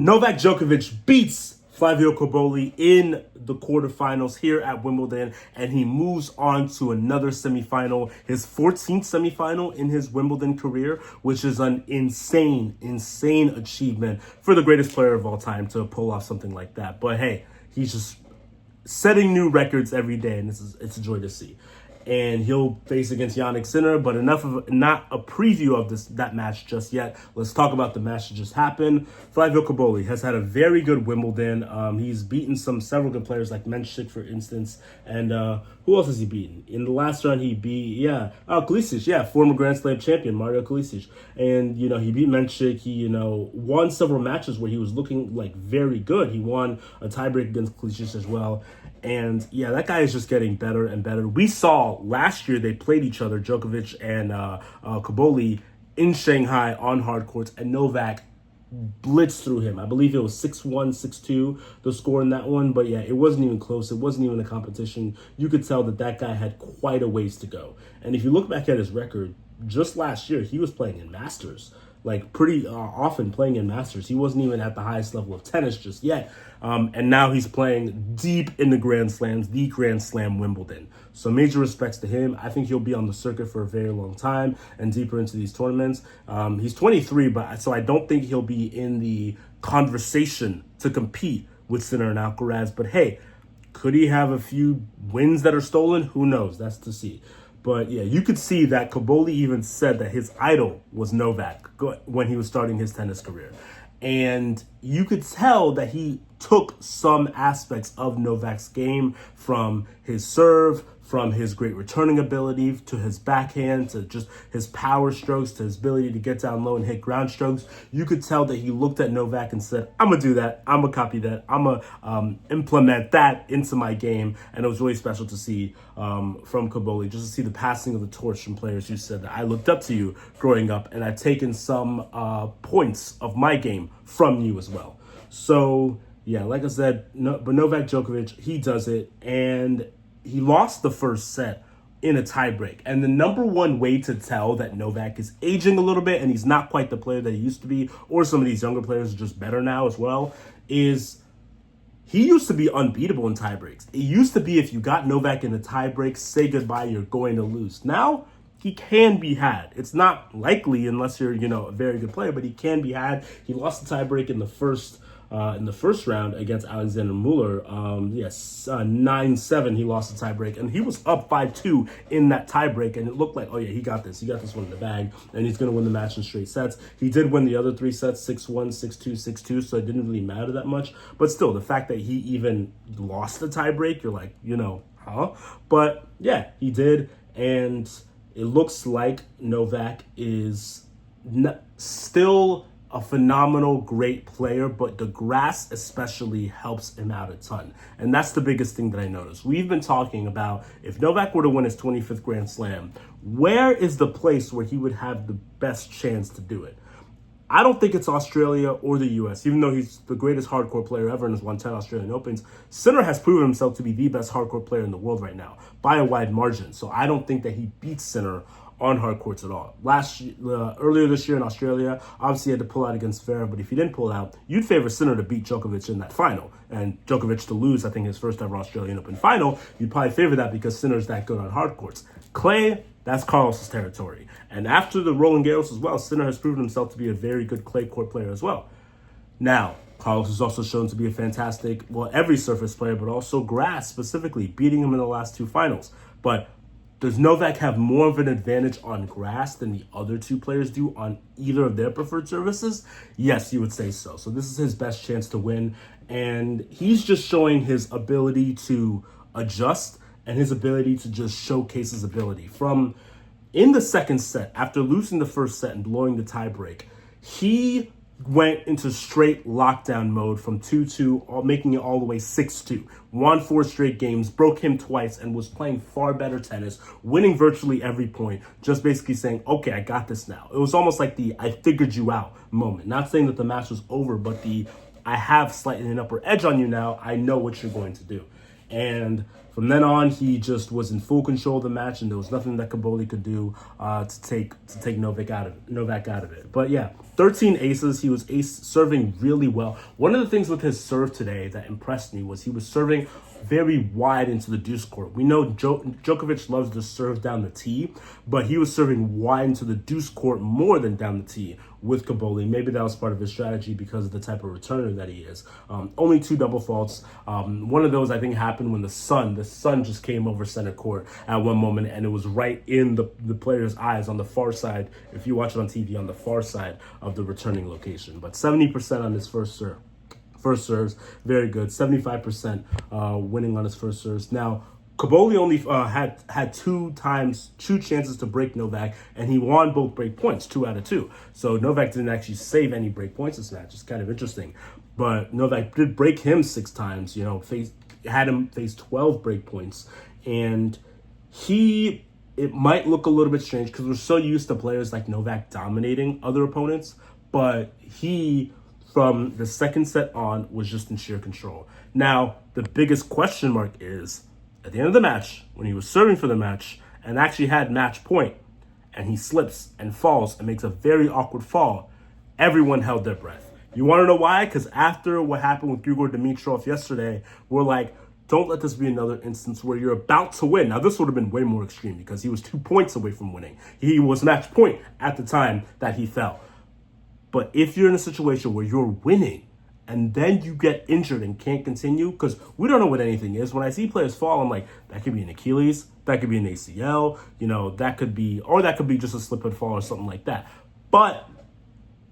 Novak Djokovic beats Flavio Cobolli in the quarterfinals here at Wimbledon, and he moves on to another semifinal, his 14th semifinal in his Wimbledon career, which is an insane achievement for the greatest player of all time to pull off something like that. But hey, he's just setting new records every day, and it's a joy to see. And he'll face against Jannik Sinner, but enough of not a preview of that match just yet. Let's talk about the match that just happened. Flavio Cobolli has had a very good Wimbledon. He's beaten several good players like Menchik, for instance, and who else has he beaten? In the last round, he beat Kalisic, former Grand Slam champion Mario Kalisic, and he beat Menchik. He won several matches where he was looking like very good. He won a tiebreak against Kalisic as well. And that guy is just getting better and better. We saw last year they played each other, Djokovic and Cobolli, in Shanghai on hard courts, and Novak blitzed through him. I believe it was 6-1, 6-2, the score in that one. But it wasn't even close. It wasn't even a competition. You could tell that guy had quite a ways to go. And if you look back at his record, just last year, he was playing in Masters. Like pretty often playing in Masters. He wasn't even at the highest level of tennis just yet. And now he's playing deep in the Grand Slams, the Grand Slam Wimbledon. So major respects to him. I think he'll be on the circuit for a very long time and deeper into these tournaments. He's 23, so I don't think he'll be in the conversation to compete with Sinner and Alcaraz. But hey, could he have a few wins that are stolen? Who knows? That's to see. But you could see that Cobolli even said that his idol was Novak when he was starting his tennis career. And you could tell that he took some aspects of Novak's game, from his serve, from his great returning ability, to his backhand, to just his power strokes, to his ability to get down low and hit ground strokes. You could tell that he looked at Novak and said, I'm going to do that. I'm going to copy that. I'm going to implement that into my game. And it was really special to see from Cobolli, just to see the passing of the torch from players who said that I looked up to you growing up, and I've taken some points of my game from you as well. So, like I said, but Novak Djokovic, he does it, and he lost the first set in a tiebreak. And the number one way to tell that Novak is aging a little bit and he's not quite the player that he used to be, or some of these younger players are just better now as well, is he used to be unbeatable in tiebreaks. It used to be if you got Novak in a tiebreak, say goodbye, you're going to lose. Now, he can be had. It's not likely unless you're, a very good player, but he can be had. He lost the tiebreak in the first round against Alexander Muller. 9-7, he lost the tiebreak, and he was up 5-2 in that tiebreak, and it looked like, he got this. He got this one in the bag, and he's going to win the match in straight sets. He did win the other 3 sets, 6-1, 6-2, 6-2, so it didn't really matter that much. But still, the fact that he even lost the tiebreak, you're like, huh? But he did, and it looks like Novak is still a phenomenal, great player, but the grass especially helps him out a ton. And that's the biggest thing that I noticed. We've been talking about, if Novak were to win his 25th Grand Slam, where is the place where he would have the best chance to do it? I don't think it's Australia or the US, even though he's the greatest hardcore player ever and has won 10 Australian Opens. Sinner has proven himself to be the best hardcore player in the world right now by a wide margin. So I don't think that he beats Sinner on hard courts at all. Earlier this year in Australia, obviously he had to pull out against Zverev, but if he didn't pull out, you'd favor Sinner to beat Djokovic in that final, and Djokovic to lose, I think, his first ever Australian Open final. You'd probably favor that because Sinner's that good on hard courts. Clay, that's Carlos's territory. And after the Roland Garros as well, Sinner has proven himself to be a very good clay court player as well. Now, Carlos is also shown to be a fantastic, every surface player, but also grass specifically, beating him in the last 2 finals. But does Novak have more of an advantage on grass than the other 2 players do on either of their preferred surfaces? Yes, you would say so. So this is his best chance to win. And he's just showing his ability to adjust and his ability to just showcase his ability. From in the second set, after losing the first set and blowing the tiebreak, he went into straight lockdown mode from 2-2, making it all the way 6-2. Won 4 straight games, broke him twice, and was playing far better tennis, winning virtually every point, just basically saying, okay, I got this now. It was almost like the I figured you out moment. Not saying that the match was over, but the I have slightly an upper edge on you now. I know what you're going to do. And From then on, he just was in full control of the match, and there was nothing that Cobolli could do to take Novak out of it. But yeah, 13 aces. He was serving really well. One of the things with his serve today that impressed me was he was serving very wide into the deuce court. We know Djokovic loves to serve down the tee, but he was serving wide into the deuce court more than down the tee with Cobolli. Maybe that was part of his strategy because of the type of returner that he is. Only 2 double faults. One of those, I think, happened when the sun just came over center court at one moment, and it was right in the player's eyes on the far side. If you watch it on TV, on the far side of the returning location. But 70% on his first serves, very good. 75% winning on his first serves. Now, Cobolli only had 2 chances to break Novak, and he won both break points, 2 out of 2. So Novak didn't actually save any break points this match. It's kind of interesting. But Novak did break him 6 times, had him face 12 break points. And it might look a little bit strange because we're so used to players like Novak dominating other opponents, but he, from the second set on, was just in sheer control. Now, the biggest question mark is, at the end of the match, when he was serving for the match and actually had match point, and he slips and falls and makes a very awkward fall, everyone held their breath. You want to know why? Because after what happened with Grigor Dimitrov yesterday, we're like, don't let this be another instance where you're about to win. Now, this would have been way more extreme because he was 2 points away from winning. He was match point at the time that he fell. But if you're in a situation where you're winning and then you get injured and can't continue, because we don't know what anything is. When I see players fall, I'm like, that could be an Achilles, that could be an ACL, that could be just a slip and fall or something like that. But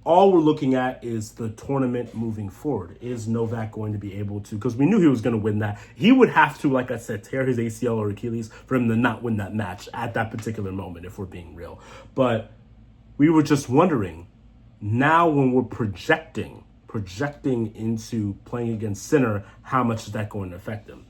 all we're looking at is the tournament moving forward. Is Novak going to be able to, because we knew he was going to win that. He would have to, like I said, tear his ACL or Achilles for him to not win that match at that particular moment, if we're being real. But we were just wondering, now when we're projecting into playing against Sinner, how much is that going to affect him?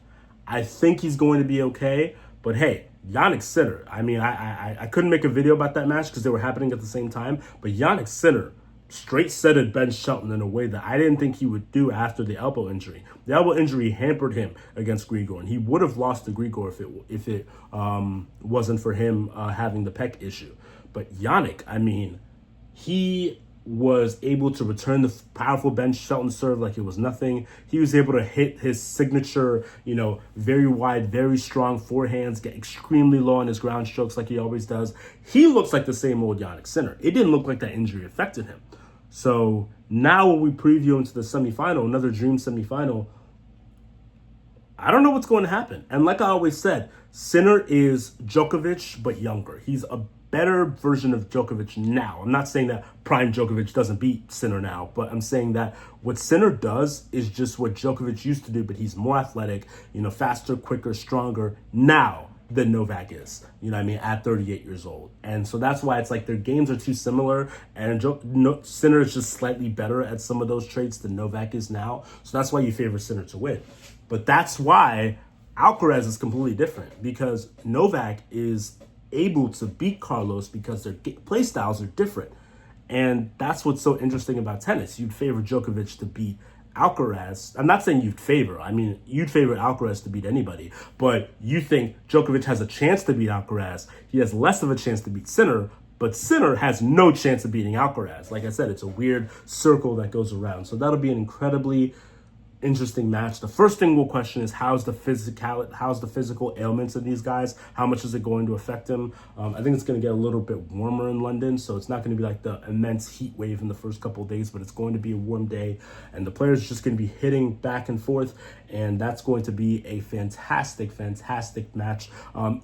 I think he's going to be okay, but hey, Jannik Sinner, I mean, I couldn't make a video about that match because they were happening at the same time, but Jannik Sinner straight-setted Ben Shelton in a way that I didn't think he would do after the elbow injury. The elbow injury hampered him against Grigor, and he would have lost to Grigor if it wasn't for him having the pec issue. But Jannik, I mean, he was able to return the powerful Ben Shelton serve like it was nothing. He was able to hit his signature, very wide, very strong forehands, get extremely low on his ground strokes like he always does. He looks like the same old Jannik Sinner. It didn't look like that injury affected him. So now when we preview into the semifinal, another dream semifinal, I don't know what's going to happen. And like I always said, Sinner is Djokovic, but younger. He's a better version of Djokovic now. I'm not saying that prime Djokovic doesn't beat Sinner now, but I'm saying that what Sinner does is just what Djokovic used to do, but he's more athletic, faster, quicker, stronger now than Novak is, at 38 years old. And so that's why it's like their games are too similar, and Sinner is just slightly better at some of those traits than Novak is now. So that's why you favor Sinner to win. But that's why Alcaraz is completely different, because Novak is able to beat Carlos because their play styles are different. And that's what's so interesting about tennis. You'd favor Djokovic to beat Alcaraz. I'm not saying you'd favor. I mean, you'd favor Alcaraz to beat anybody. But you think Djokovic has a chance to beat Alcaraz. He has less of a chance to beat Sinner. But Sinner has no chance of beating Alcaraz. Like I said, it's a weird circle that goes around. So that'll be an incredibly interesting match. The first thing we'll question is how's the physical ailments of these guys? How much is it going to affect them? I think it's going to get a little bit warmer in London, so it's not going to be like the immense heat wave in the first couple of days, but it's going to be a warm day, and the players are just going to be hitting back and forth, and that's going to be a fantastic match.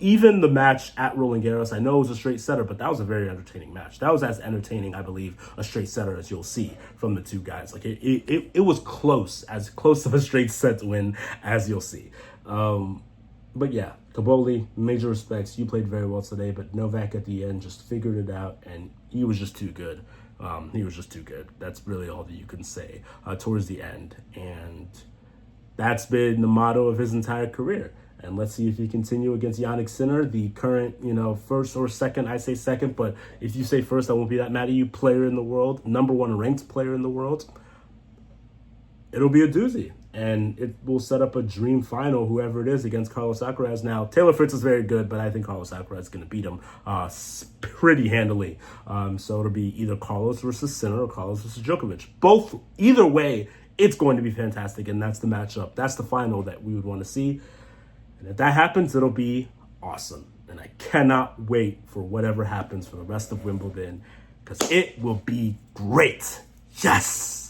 Even the match at Roland Garros, I know it was a straight setter, but that was a very entertaining match. That was as entertaining, I believe, a straight setter as you'll see from the two guys. Like it was close of a straight set win as you'll see. But yeah, Cobolli, major respects. You played very well today, but Novak at the end just figured it out, and he was just too good. That's really all that you can say towards the end. And that's been the motto of his entire career. And let's see if he continue against Jannik Sinner, the current, first or second. I say second, but if you say first, I won't be that mad at you. Player in the world, #1 ranked player in the world. It'll be a doozy. And it will set up a dream final, whoever it is, against Carlos Alcaraz. Now, Taylor Fritz is very good, but I think Carlos Alcaraz is going to beat him pretty handily. So it'll be either Carlos versus Sinner or Carlos versus Djokovic. Either way, it's going to be fantastic, and that's the matchup. That's the final that we would want to see. And if that happens, it'll be awesome. And I cannot wait for whatever happens for the rest of Wimbledon, because it will be great. Yes!